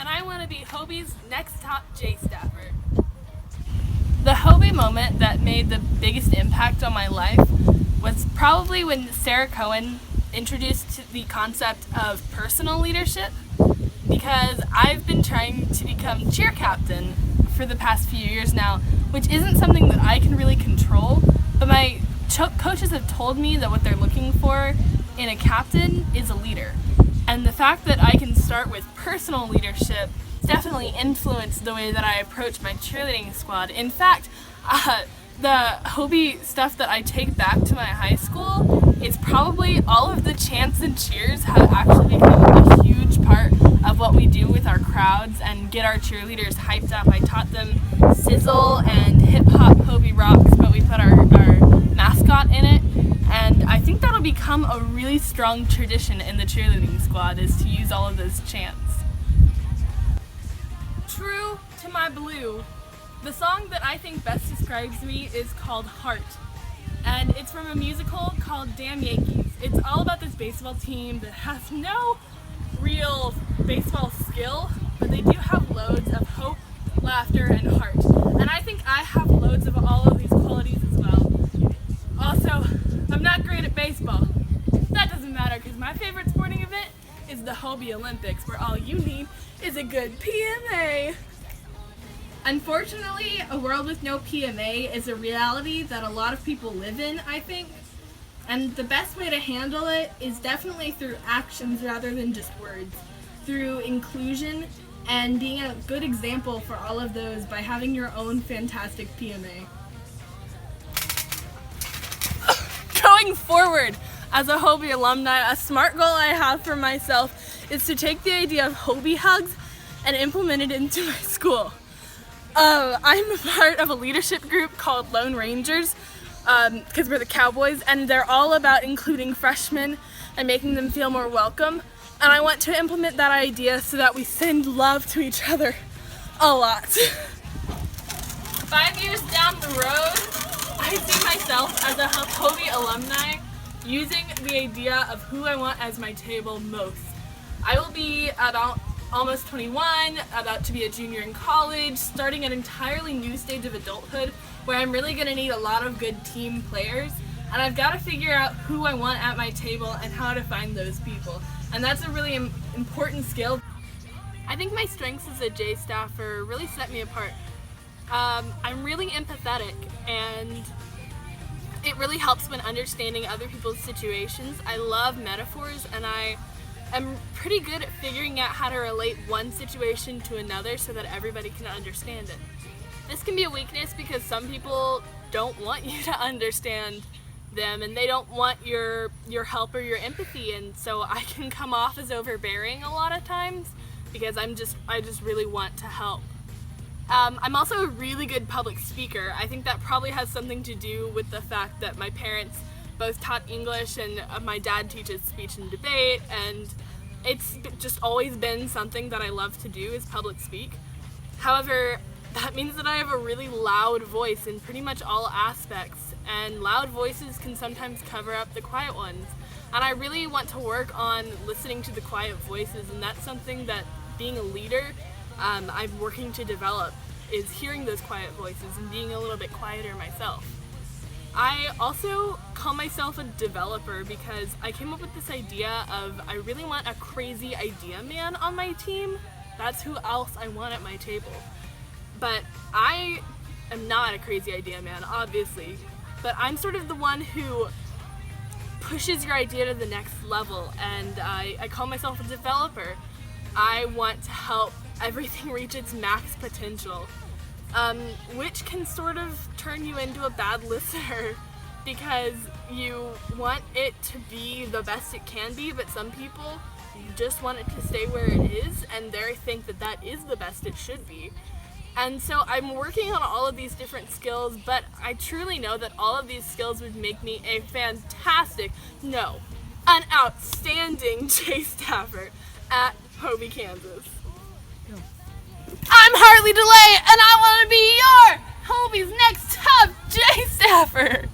and I want to be HOBY's next top J staffer. The HOBY moment that made the biggest impact on my life was probably when Sarah Cohen introduced the concept of personal leadership, because I've been trying to become cheer captain for the past few years now, which isn't something that I can really control, but my coaches have told me that what they're looking for in a captain is a leader. And the fact that I can start with personal leadership definitely influenced the way that I approach my cheerleading squad. In fact, the HOBY stuff that I take back to my high school is probably all of the chants and cheers have actually become a huge part of what we do with our crowds and get our cheerleaders hyped up. I taught them sizzle and hip-hop HOBY rocks, but we put our mascot in it, and I think that'll become a really strong tradition in the cheerleading squad, is to use all of those chants. True to my blue, the song that I think best describes me is called Heart, and it's from a musical called Damn Yankees. It's all about this baseball team that has no real baseball skill, but they do have loads of hope, laughter, and heart. And I think I have loads of all of these qualities as well. Also, I'm not great at baseball. That doesn't matter, because my favorite sporting event is the HOBY Olympics, where all you need is a good PMA. Unfortunately, a world with no PMA is a reality that a lot of people live in, I think. And the best way to handle it is definitely through actions rather than just words. Through inclusion and being a good example for all of those by having your own fantastic PMA. Going forward, as a HOBY alumni, a smart goal I have for myself is to take the idea of HOBY hugs and implement it into my school. I'm a part of a leadership group called Lone Rangers, because we're the Cowboys, and they're all about including freshmen and making them feel more welcome. And I want to implement that idea so that we send love to each other a lot. 5 years down the road, I see myself as a HOBY alumni using the idea of who I want as my table most. I will be about almost 21, about to be a junior in college, starting an entirely new stage of adulthood where I'm really going to need a lot of good team players, and I've got to figure out who I want at my table and how to find those people. And that's a really important skill. I think my strengths as a J staffer really set me apart. I'm really empathetic, and it really helps when understanding other people's situations. I love metaphors, and I am pretty good at figuring out how to relate one situation to another so that everybody can understand it. This can be a weakness because some people don't want you to understand them, and they don't want your help or your empathy, and so I can come off as overbearing a lot of times because I just really want to help. I'm also a really good public speaker. I think that probably has something to do with the fact that my parents both taught English, and my dad teaches speech and debate, and it's just always been something that I love to do, is public speak. However, that means that I have a really loud voice in pretty much all aspects, and loud voices can sometimes cover up the quiet ones. And I really want to work on listening to the quiet voices, and that's something that being a leader, I'm working to develop, is hearing those quiet voices and being a little bit quieter myself. I also call myself a developer because I came up with this idea of I really want a crazy idea man on my team. That's who else I want at my table. But I am not a crazy idea man, obviously, but I'm sort of the one who pushes your idea to the next level, and I call myself a developer. I want to help everything reach its max potential, which can sort of turn you into a bad listener because you want it to be the best it can be, but some people just want it to stay where it is, and they think that that is the best it should be. And so I'm working on all of these different skills, but I truly know that all of these skills would make me a fantastic, no, an outstanding J staffer at HOBY, Kansas. I'm Harlie, and I want to be your HOBY's next top J staffer.